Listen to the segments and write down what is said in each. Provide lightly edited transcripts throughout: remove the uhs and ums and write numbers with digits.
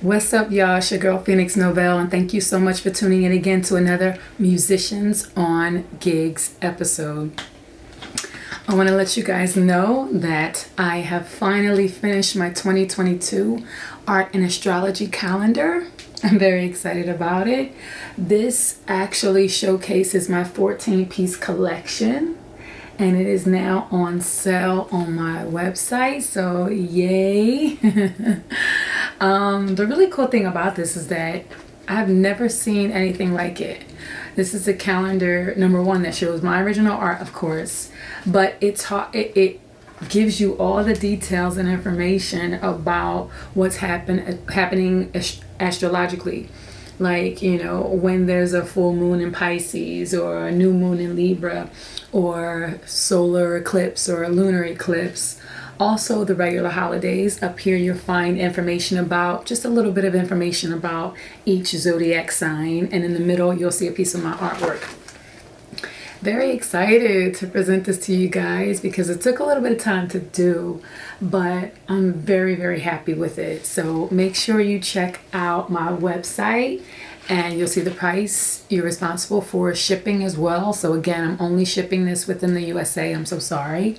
What's up, y'all? It's your girl Phoenix Novell, and thank you so much for tuning in again to another Musicians on Gigs episode. I want to let you guys know that I have finally finished my 2022 art and astrology calendar. I'm very excited about it. This actually showcases my 14-piece collection, and it is now on sale on my website, so yay. The really cool thing about this is that I've never seen anything like it. This is a calendar, number one, that shows my original art, of course, but it gives you all the details and information about what's happening astrologically. Like, you know, when there's a full moon in Pisces or a new moon in Libra or solar eclipse or a lunar eclipse. Also, the regular holidays. Up here you'll find information about, just a little bit of information about each zodiac sign. And in the middle you'll see a piece of my artwork. Very excited to present this to you guys because it took a little bit of time to do, but I'm very, very happy with it. So make sure you check out my website and you'll see the price. You're responsible for shipping as well. So again, I'm only shipping this within the USA. I'm so sorry.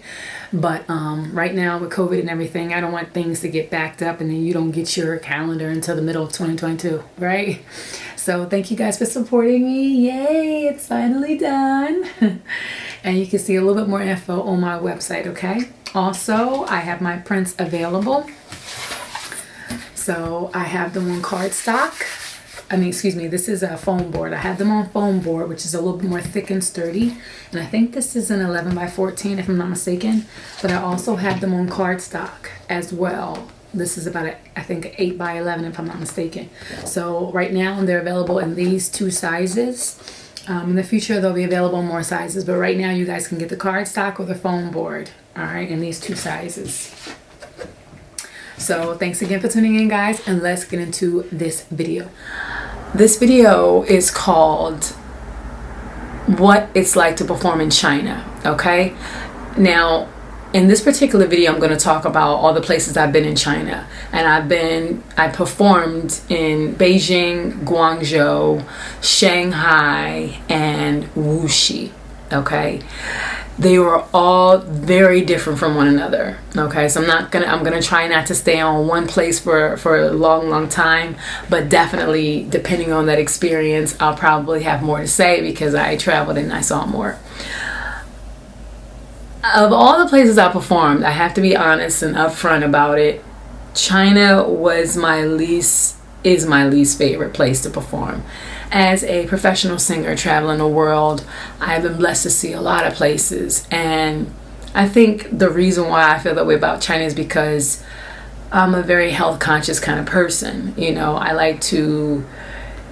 But right now with COVID and everything, I don't want things to get backed up and then you don't get your calendar until the middle of 2022, right? So thank you guys for supporting me. Yay, it's finally done. And you can see a little bit more info on my website, okay? Also, I have my prints available. So I have them on cardstock. This is a foam board. I have them on foam board, which is a little bit more thick and sturdy. And I think this is an 11 by 14, if I'm not mistaken. But I also have them on cardstock as well. This is about, I think, 8 by 11, if I'm not mistaken. So right now, they're available in these two sizes. In the future, they'll be available in more sizes. But right now, you guys can get the cardstock or the foam board, all right, in these two sizes. So thanks again for tuning in, guys, and let's get into this video. This video is called What It's Like to Perform in China, okay? Now, in this particular video, I'm going to talk about all the places I've been in China. And I performed in Beijing, Guangzhou, Shanghai, and Wuxi, okay? They were all very different from one another, okay? So I'm gonna try not to stay on one place for a long time, but definitely, depending on that experience, I'll probably have more to say because I traveled and I saw more. Of all the places I performed, I have to be honest and upfront about it. China is my least favorite place to perform. As a professional singer traveling the world, I've been blessed to see a lot of places. And I think the reason why I feel that way about China is because I'm a very health conscious kind of person. You know, I like to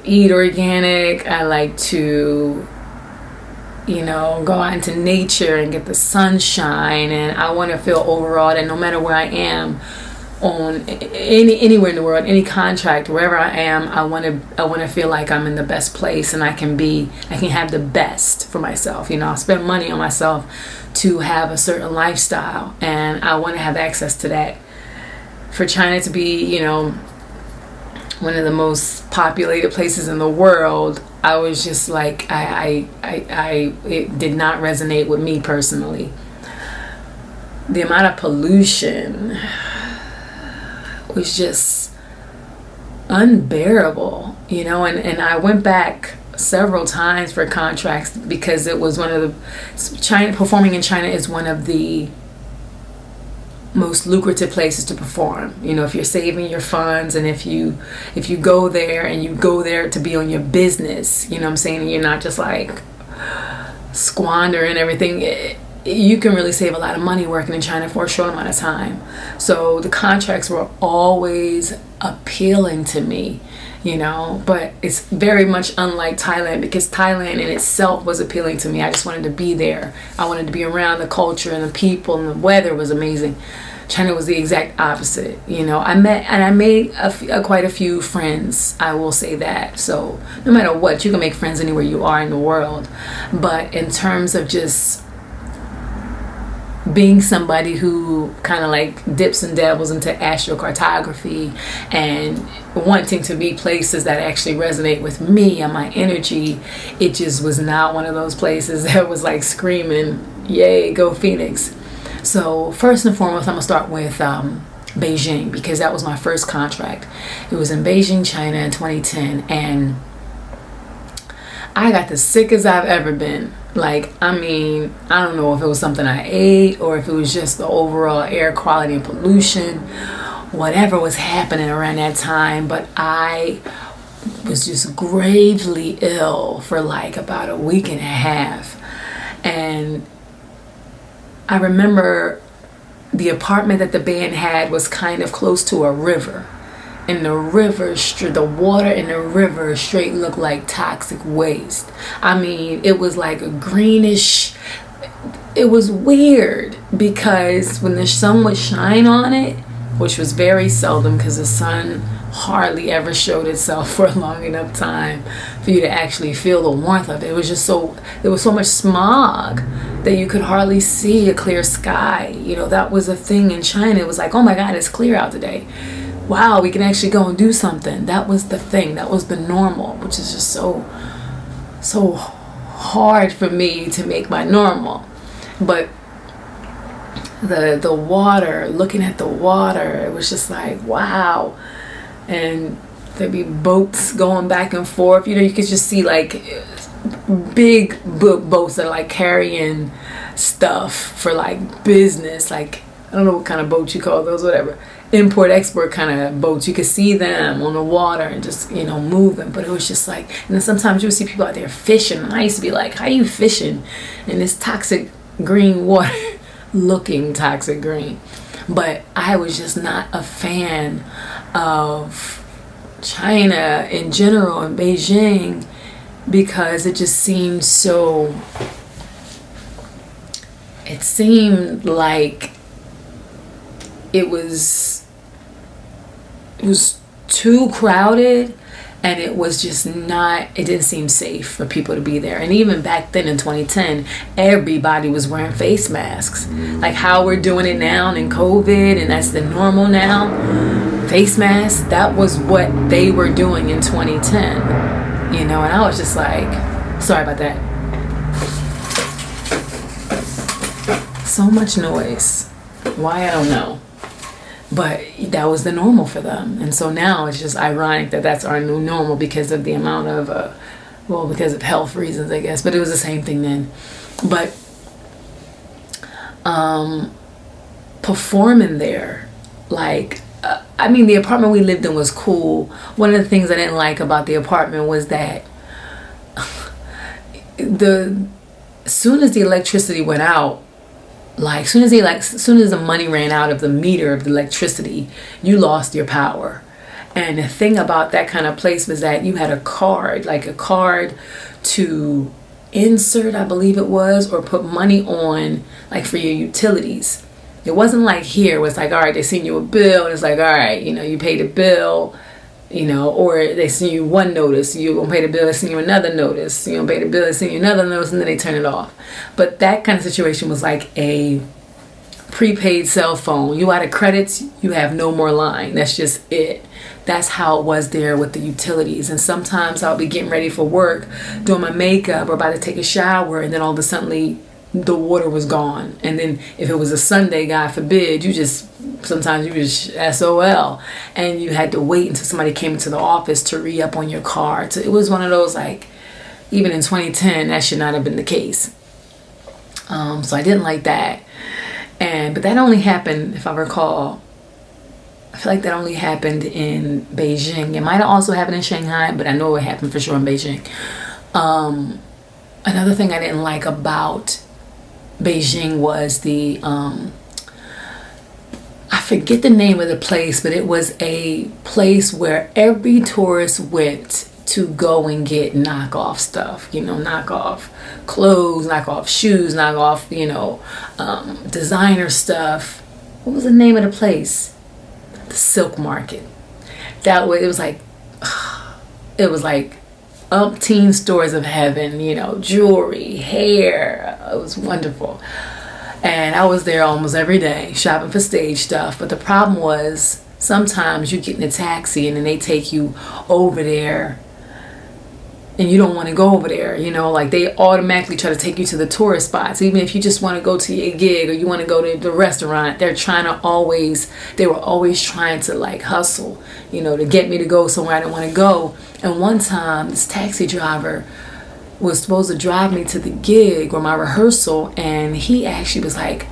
eat organic. I like to, you know, go out into nature and get the sunshine. And I want to feel overall that no matter where I am, on anywhere in the world, any contract, wherever I am, I want to feel like I'm in the best place and I can have the best for myself. You know, I'll spend money on myself to have a certain lifestyle, and I want to have access to that. For China to be, you know, one of the most populated places in the world, I was just like, it did not resonate with me personally. The amount of pollution was just unbearable, you know, and I went back several times for contracts because it was performing in China is one of the most lucrative places to perform. You know, if you're saving your funds and if you go there and you go there to be on your business, you know what I'm saying, and you're not just like squandering everything, you can really save a lot of money working in China for a short amount of time. So the contracts were always appealing to me, you know, but it's very much unlike Thailand because Thailand in itself was appealing to me. I just wanted to be there. I wanted to be around the culture and the people, and the weather was amazing. China was the exact opposite, you know. I made quite a few friends, I will say that. So no matter what, you can make friends anywhere you are in the world. But in terms of just being somebody who kind of like dips and dabbles into astrocartography and wanting to be places that actually resonate with me and my energy, it just was not one of those places that was like screaming, yay, go Phoenix. So first and foremost, I'm gonna start with Beijing, because that was my first contract. It was in Beijing, China in 2010, and I got the sickest I've ever been. Like, I mean, I don't know if it was something I ate or if it was just the overall air quality and pollution, whatever was happening around that time, but I was just gravely ill for like about a week and a half. And I remember the apartment that the band had was kind of close to a river. And the water in the river straight looked like toxic waste. I mean, it was like a greenish. It was weird because when the sun would shine on it, which was very seldom because the sun hardly ever showed itself for a long enough time for you to actually feel the warmth of it. It was just there was so much smog that you could hardly see a clear sky. You know, that was a thing in China. It was like, oh my God, it's clear out today. Wow, we can actually go and do something. That was the thing. That was the normal, which is just so hard for me to make my normal. But the water, looking at the water, it was just like, wow. And there'd be boats going back and forth. You know, you could just see like big boats that are like carrying stuff for like business. Like, I don't know what kind of boats you call those, whatever. Import export kind of boats. You could see them on the water and just, you know, moving. But it was just like, and then sometimes you would see people out there fishing, and I used to be like, how are you fishing in this toxic green water? Looking toxic green. But I was just not a fan of China in general and Beijing, because it just seemed like it was too crowded, and it was just not, it didn't seem safe for people to be there. And even back then in 2010, everybody was wearing face masks. Like how we're doing it now in COVID, and that's the normal now. Face masks, that was what they were doing in 2010. You know, and I was just like, sorry about that. So much noise. Why, I don't know. But that was the normal for them. And so now it's just ironic that that's our new normal because of the amount of, because of health reasons, I guess. But it was the same thing then. But performing there, like, I mean, the apartment we lived in was cool. One of the things I didn't like about the apartment was that as soon as the electricity went out, like, soon as the money ran out of the meter of the electricity, you lost your power. And the thing about that kind of place was that you had a card to insert, I believe it was, or put money on, like, for your utilities. It wasn't like here where it's like, all right, they send you a bill, and it's like, all right, you know, you paid a bill, you know, or they send you one notice, you gonna pay the bill, they send you another notice, you gonna pay the bill, they send you another notice, and then they turn it off. But that kind of situation was like a prepaid cell phone. You out of credits, you have no more line. That's just it. That's how it was there with the utilities. And sometimes I'll be getting ready for work, doing my makeup, or about to take a shower, and then all of a sudden the water was gone. And then if it was a Sunday, God forbid, sometimes you just SOL, and you had to wait until somebody came into the office to re-up on your card. So it was one of those, like, even in 2010, that should not have been the case. So I didn't like that. But that only happened, if I recall, I feel like that only happened in Beijing. It might have also happened in Shanghai, but I know it happened for sure in Beijing. Another thing I didn't like about Beijing was I forget the name of the place, but it was a place where every tourist went to go and get knockoff stuff, you know, knockoff clothes, knockoff shoes, knockoff, you know, designer stuff. What was the name of the place? The Silk Market. That way, it was like umpteen stores of heaven, you know, jewelry, hair. It was wonderful. And I was there almost every day shopping for stage stuff. But the problem was sometimes you get in a taxi and then they take you over there and you don't want to go over there, you know, like they automatically try to take you to the tourist spots. Even if you just want to go to your gig or you want to go to the restaurant, they were always trying to like hustle, you know, to get me to go somewhere I didn't want to go. And one time this taxi driver was supposed to drive me to the gig or my rehearsal, and he actually was like,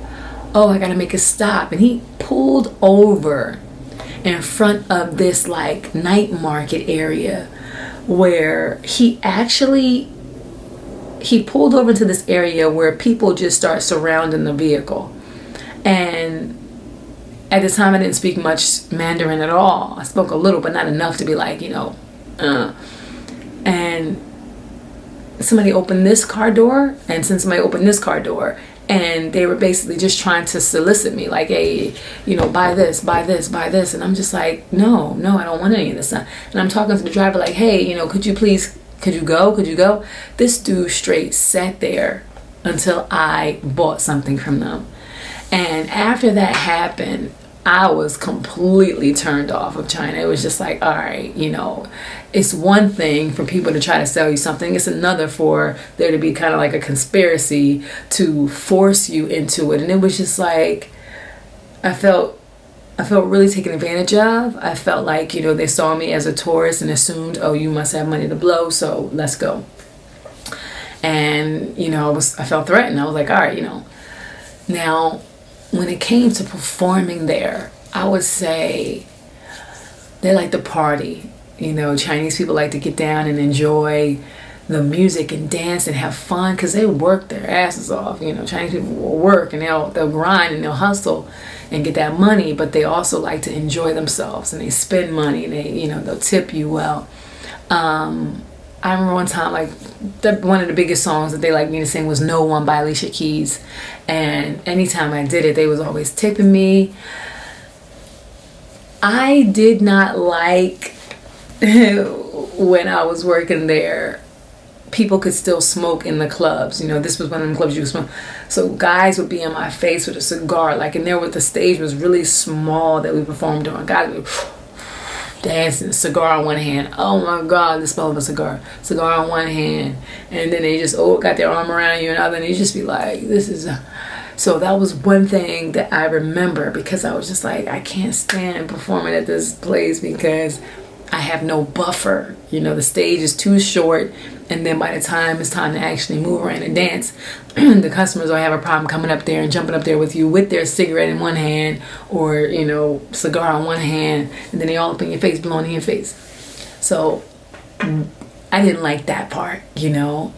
oh, I gotta make a stop, and he pulled over in front of this like night market area where he pulled over to this area where people just start surrounding the vehicle. And at the time I didn't speak much Mandarin at all. I spoke a little, but not enough to be like, you know, and somebody opened this car door, and since somebody opened this car door, and they were basically just trying to solicit me, like, hey, you know, buy this, buy this, buy this. And I'm just like, no, I don't want any of this stuff. And I'm talking to the driver like, hey, you know, could you go? This dude straight sat there until I bought something from them. And after that happened, I was completely turned off of China. It was just like, all right, you know, it's one thing for people to try to sell you something. It's another for there to be kind of like a conspiracy to force you into it. And it was just like, I felt really taken advantage of. I felt like, you know, they saw me as a tourist and assumed, oh, you must have money to blow, so let's go. And, you know, I felt threatened. I was like, all right, you know. Now, when it came to performing there, I would say they like to party. You know, Chinese people like to get down and enjoy the music and dance and have fun because they work their asses off. You know, Chinese people will work and they'll grind and they'll hustle and get that money, but they also like to enjoy themselves and they spend money and they'll tip you well. I remember one time, like, one of the biggest songs that they liked me to sing was No One by Alicia Keys. And anytime I did it, they was always tipping me. I did not like when I was working there, people could still smoke in the clubs. You know, this was one of them clubs you could smoke. So guys would be in my face with a cigar, like, and there with the stage was really small that we performed on. Guys would dancing, cigar on one hand. Oh my God, the smell of a cigar on one hand, and then they just got their arm around you and other, and you just be like, this is so that was one thing that I remember, because I was just like, I can't stand performing at this place because I have no buffer. You know, the stage is too short, and then by the time it's time to actually move around and dance, the customers will have a problem coming up there and jumping up there with you with their cigarette in one hand or, you know, cigar on one hand, and then they all up in your face, blowing in your face. So I didn't like that part, you know.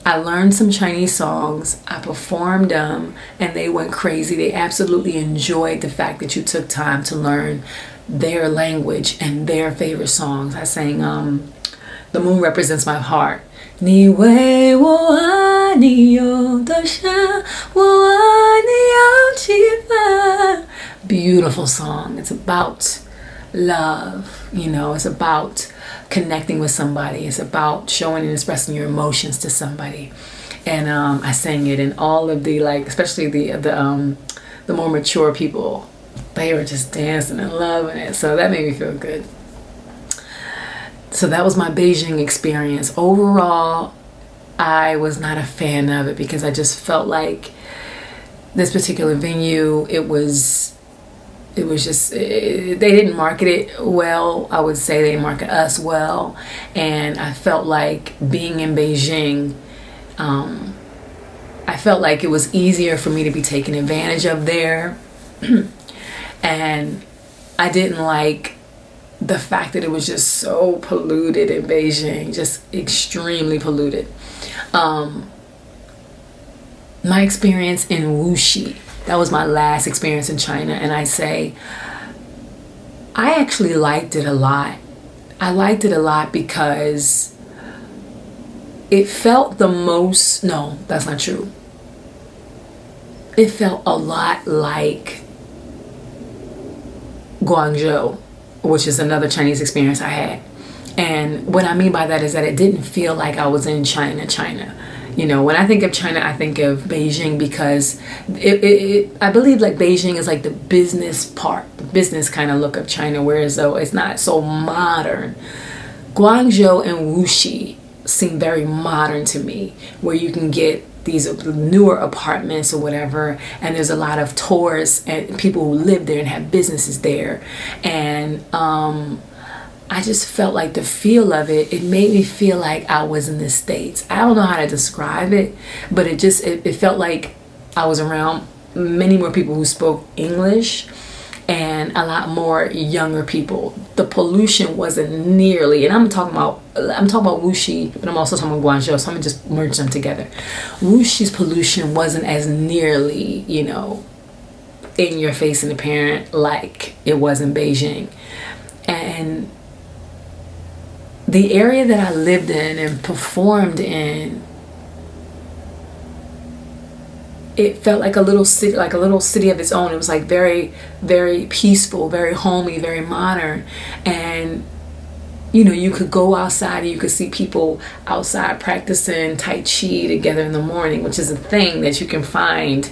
I learned some Chinese songs, I performed them, and they went crazy. They absolutely enjoyed the fact that you took time to learn their language and their favorite songs. I sang The Moon Represents My Heart. 你为我爱你有多深，我爱你有几分. Beautiful song. It's about love, you know, it's about connecting with somebody. It's about showing and expressing your emotions to somebody. And I sang it, and all of the, like, especially the more mature people, they were just dancing and loving it. So that made me feel good. So that was my Beijing experience. Overall, I was not a fan of it because I just felt like this particular venue, it was just, they didn't market it well. I would say they didn't market us well. And I felt like being in Beijing, I felt like it was easier for me to be taken advantage of there. And I didn't like the fact that it was just so polluted in Beijing, just extremely polluted. My experience in Wuxi, that was my last experience in China, and I actually liked it a lot. I liked it a lot because it felt the most, no, that's not true. It felt a lot like Guangzhou, which is another Chinese experience I had. And what I mean by that is that it didn't feel like I was in China. You know, when I think of China, I think of Beijing because I believe like Beijing is like the business part, the business kind of look of China, whereas though it's not so modern. Guangzhou and Wuxi seem very modern to me, where you can get these newer apartments or whatever, and there's a lot of tourists and people who live there and have businesses there. And I just felt like the feel of it, it made me feel like I was in the States. I don't know how to describe it, but it felt like I was around many more people who spoke English and a lot more younger people. The pollution wasn't nearly, and I'm talking about Wuxi, but I'm also talking about Guangzhou, so I'm gonna just merge them together. Wuxi's pollution wasn't as nearly, you know, in your face and apparent like it was in Beijing. And the area that I lived in and performed in, it felt like a little city of its own. It was like very, very peaceful, very homey, very modern. And you know, you could go outside and you could see people outside practicing Tai Chi together in the morning, which is a thing that you can find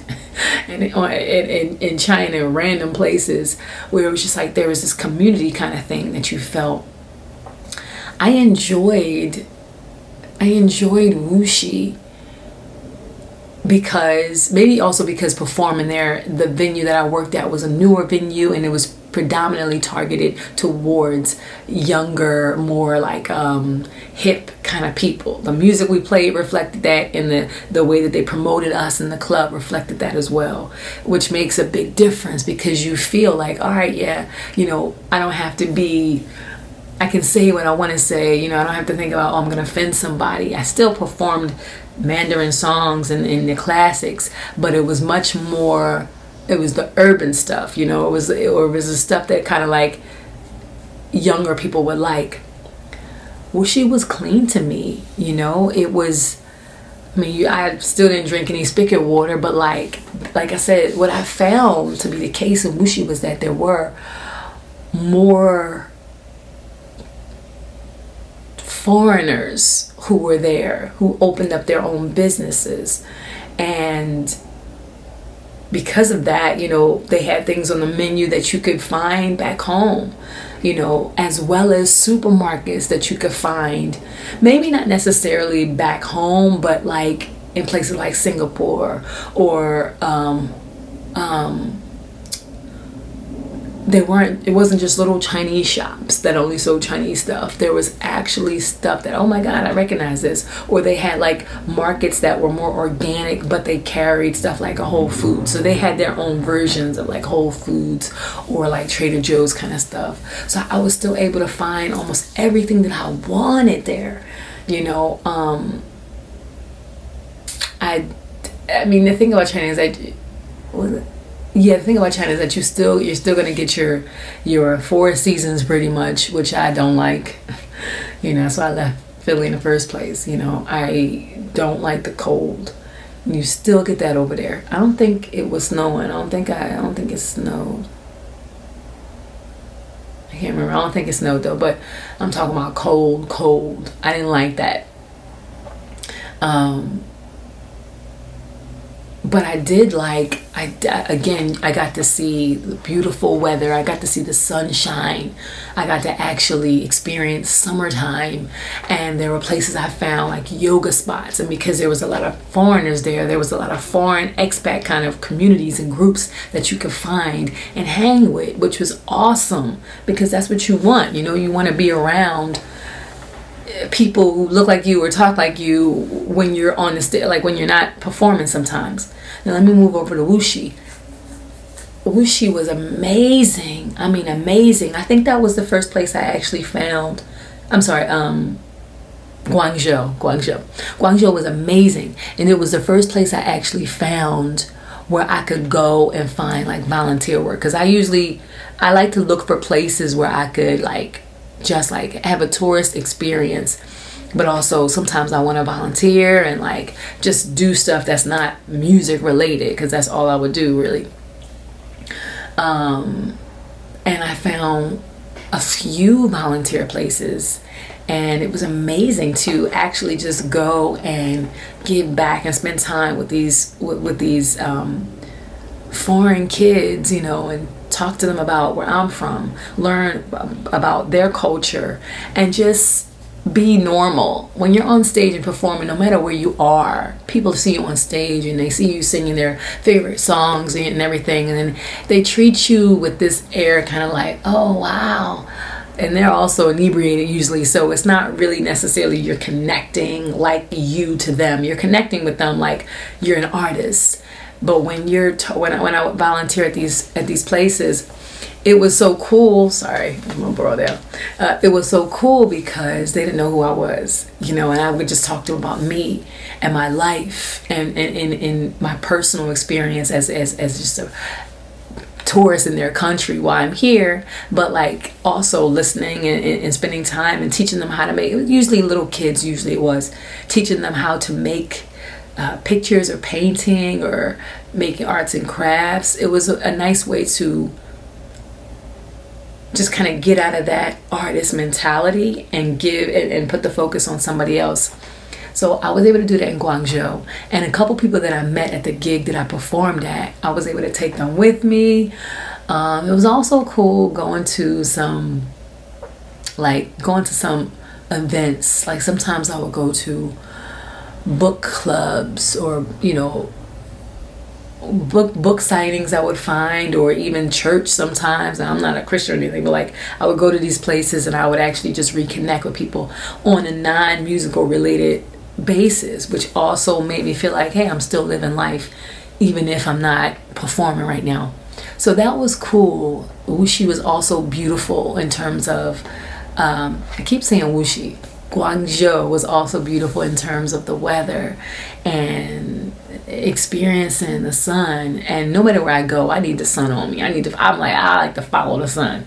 in China, random places where it was just like there was this community kind of thing that you felt. I enjoyed Wuxi because maybe also because performing there, the venue that I worked at was a newer venue and it was predominantly targeted towards younger, more like hip kind of people. The music we played reflected that, and the way that they promoted us in the club reflected that as well, which makes a big difference because you feel like, all right, yeah, you know, I can say what I want to say, you know, I don't have to think about, oh, I'm going to offend somebody. I still performed Mandarin songs and the classics, but it was much more, it was the urban stuff, you know, it was the stuff that kind of like younger people would like. Wuxi was clean to me, you know, it was, I mean, I still didn't drink any spigot water, but like I said, what I found to be the case in Wuxi was that there were more foreigners who were there, who opened up their own businesses. And because of that, you know, they had things on the menu that you could find back home, you know, as well as supermarkets that you could find, maybe not necessarily back home, but like in places like Singapore or it wasn't just little Chinese shops that only sold Chinese stuff. There was actually stuff that, oh my God, I recognize this. Or they had like markets that were more organic, but they carried stuff like a Whole Foods. So they had their own versions of like Whole Foods or like Trader Joe's kind of stuff. So I was still able to find almost everything that I wanted there, you know. I mean, the thing about China is the thing about China is that you're still gonna get your 4 seasons pretty much, which I don't like. You know, so I left Philly in the first place. You know, I don't like the cold. You still get that over there. I don't think it was snowing. I don't think it snowed. I can't remember. I don't think it snowed though, but I'm talking about cold. I didn't like that. But I did like, I got to see the beautiful weather. I got to see the sunshine. I got to actually experience summertime. And there were places I found like yoga spots. And because there was a lot of foreigners there was a lot of foreign expat kind of communities and groups that you could find and hang with, which was awesome because that's what you want. You know, you want to be around people who look like you or talk like you when you're on the stage, like when you're not performing sometimes. Now let me move over to Wuxi. Wuxi was amazing. I mean, amazing. I think that was the first place I actually found, Guangzhou. Guangzhou was amazing. And it was the first place I actually found where I could go and find like volunteer work. Because I like to look for places where I could like just like have a tourist experience, but also sometimes I want to volunteer and like just do stuff that's not music related, because that's all I would do really. And I found a few volunteer places, And it was amazing to actually just go and give back and spend time with these foreign kids, you know, and talk to them about where I'm from, learn about their culture, and just be normal. When you're on stage and performing, no matter where you are, people see you on stage and they see you singing their favorite songs and everything, and then they treat you with this air kind of like, oh wow. And they're also inebriated usually, so it's not really necessarily you're connecting like you to them. You're connecting with them like you're an artist. But when when I volunteer at these places, it was so cool. Sorry, I'm gonna borrow there. It was so cool because they didn't know who I was, you know, and I would just talk to them about me and my life and my personal experience as just a tourist in their country while I'm here, but like also listening and spending time and teaching them how to make. Usually little kids. Usually it was teaching them how to make pictures or painting or making arts and crafts. It was a nice way to just kind of get out of that artist mentality and give and put the focus on somebody else. So I was able to do that in Guangzhou, and a couple people that I met at the gig that I performed at, I was able to take them with me. It was also cool going to some events. Like sometimes I would go to book clubs or, you know, book signings I would find, or even church sometimes. And I'm not a Christian or anything, but like I would go to these places and I would actually just reconnect with people on a non-musical related basis, which also made me feel like, hey, I'm still living life even if I'm not performing right now. So that was cool. Wuxi was also beautiful in terms of I keep saying Wuxi. Guangzhou was also beautiful in terms of the weather and experiencing the sun. And no matter where I go, I need the sun on me. I like to follow the sun.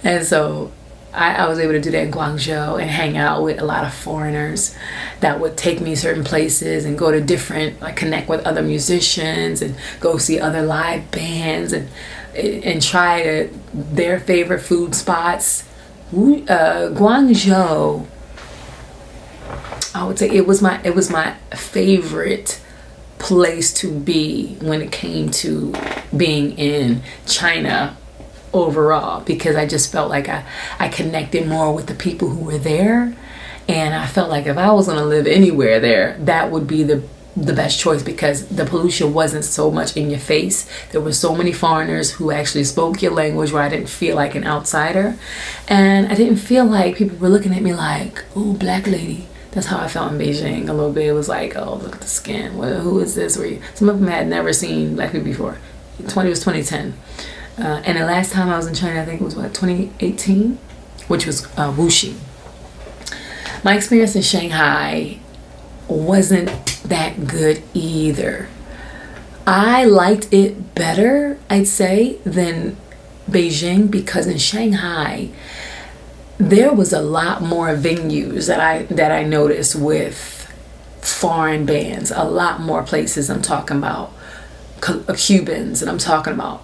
And so I was able to do that in Guangzhou and hang out with a lot of foreigners that would take me certain places and go to different, like connect with other musicians and go see other live bands and try their favorite food spots. Guangzhou, I would say it was my favorite place to be when it came to being in China overall, because I just felt like I connected more with the people who were there, and I felt like if I was going to live anywhere there, that would be the best choice, because the pollution wasn't so much in your face. There were so many foreigners who actually spoke your language where I didn't feel like an outsider, and I didn't feel like people were looking at me like, oh, black lady. That's how I felt in Beijing a little bit. It was like, oh, look at the skin. Who is this? Some of them had never seen black people before. It was 2010. And the last time I was in China, I think it was 2018, which was Wuxi. My experience in Shanghai wasn't that good either. I liked it better, I'd say, than Beijing, because in Shanghai there was a lot more venues that I noticed with foreign bands. A lot more places. I'm talking about Cubans, and I'm talking about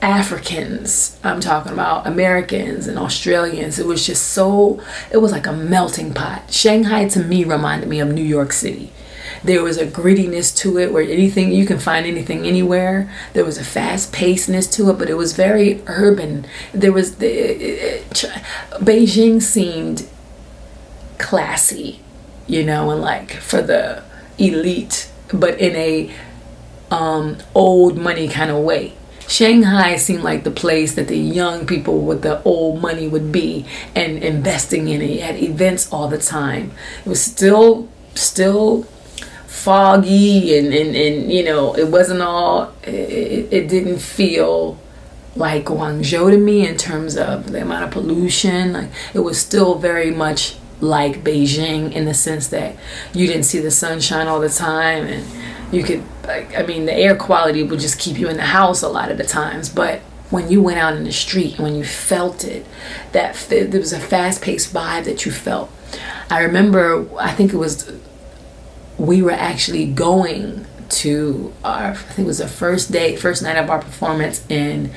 Africans, I'm talking about Americans and Australians. It was like a melting pot. Shanghai to me reminded me of New York City. There was a grittiness to it where you can find anything anywhere. There was a fast pacedness to it, but it was very urban. Beijing seemed classy, you know, and like for the elite, but in a old money kind of way. Shanghai seemed like the place that the young people with the old money would be and investing in it. It had events all the time. It was still foggy and you know, it wasn't all, it didn't feel like Guangzhou to me in terms of the amount of pollution. Like, it was still very much like Beijing in the sense that you didn't see the sunshine all the time, and you could, the air quality would just keep you in the house a lot of the times. But when you went out in the street, when you felt it, there was a fast-paced vibe that you felt. I remember, we were actually going to I think it was the first night of our performance in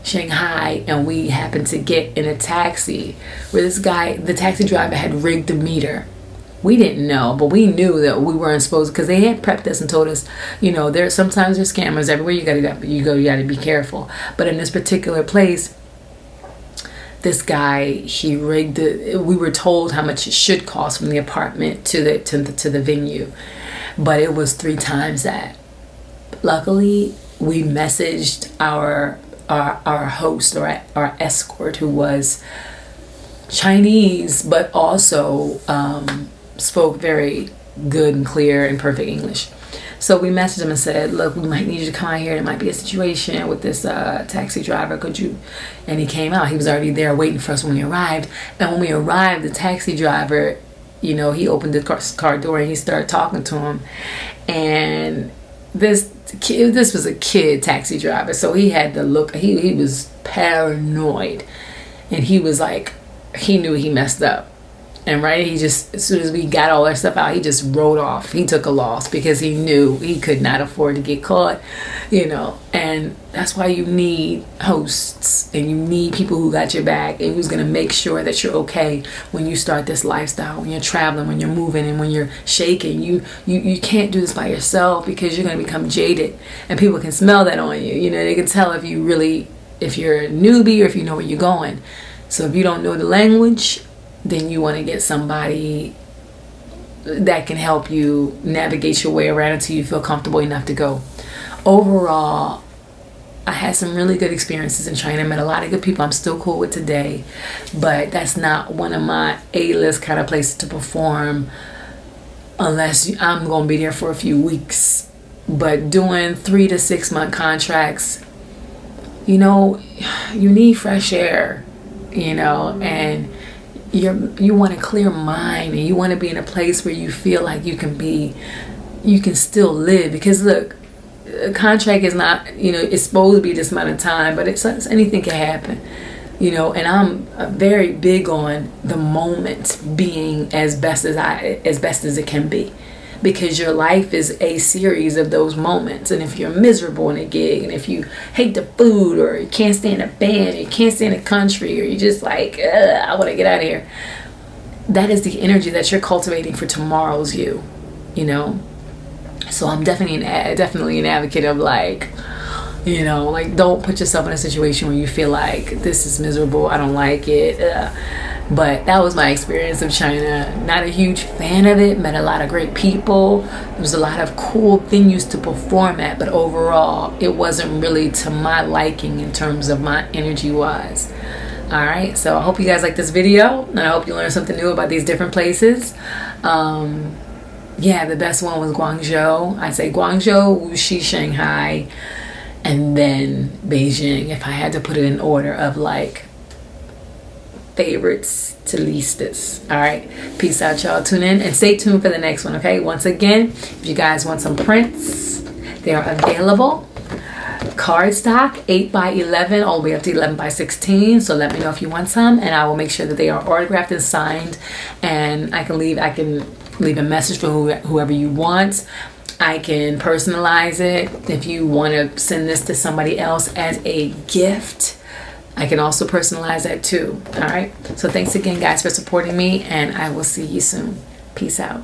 Shanghai, and we happened to get in a taxi where this guy, the taxi driver, had rigged the meter. We didn't know, but we knew that we weren't supposed, because they had prepped us and told us, you know, sometimes there's scammers everywhere. You gotta be careful. But in this particular place, this guy, he rigged it. We were told how much it should cost from the apartment to the venue, but it was 3 times that. Luckily, we messaged our host, or our escort, who was Chinese, but also spoke very good and clear and perfect English. So we messaged him and said, look, we might need you to come out here. There might be a situation with this taxi driver. Could you? And he came out. He was already there waiting for us when we arrived. And when we arrived, the taxi driver, you know, he opened the car door and he started talking to him. And this was a kid taxi driver. So he had the look, he was paranoid. And he was like, he knew he messed up. And right, he just, as soon as we got all our stuff out, he just rode off. He took a loss because he knew he could not afford to get caught, you know. And that's why you need hosts, and you need people who got your back and who's going to make sure that you're okay when you start this lifestyle, when you're traveling, when you're moving, and when you're shaking. You can't do this by yourself, because you're going to become jaded, and people can smell that on you. You know, they can tell if you're a newbie or if you know where you're going. So if you don't know the language, then you want to get somebody that can help you navigate your way around until you feel comfortable enough to go. Overall, I had some really good experiences in China. I met a lot of good people I'm still cool with today, but that's not one of my A-list kind of places to perform unless I'm going to be there for a few weeks. But doing 3 to 6 month contracts, you know, you need fresh air, you know, and you want a clear mind, and you want to be in a place where you feel like you can still live. Because look, a contract is not, you know, it's supposed to be this amount of time, but anything can happen, you know. And I'm very big on the moment being as best as it can be, because your life is a series of those moments. And if you're miserable in a gig, and if you hate the food, or you can't stand a band, or you can't stand a country, or you're just like, I want to get out of here, that is the energy that you're cultivating for tomorrow's you know. So I'm definitely an advocate of, like, you know, like, don't put yourself in a situation where you feel like this is miserable, I don't like it. But that was my experience of China. Not a huge fan of it. Met a lot of great people. There was a lot of cool venues to perform at, but overall, it wasn't really to my liking in terms of my energy wise. Alright, so I hope you guys like this video, and I hope you learned something new about these different places. Yeah, the best one was Guangzhou. I say Guangzhou, Wuxi, Shanghai, and then Beijing, if I had to put it in order of, like, favorites to leastest. All right, peace out, y'all. Tune in and stay tuned for the next one. Okay, once again, if you guys want some prints, they are available. Cardstock, 8x11 all the way up to 11x16. So let me know if you want some, and I will make sure that they are autographed and signed, and I can leave a message for whoever you want. I can personalize it if you want to send this to somebody else as a gift. I can also personalize that too. All right. So thanks again, guys, for supporting me, and I will see you soon. Peace out.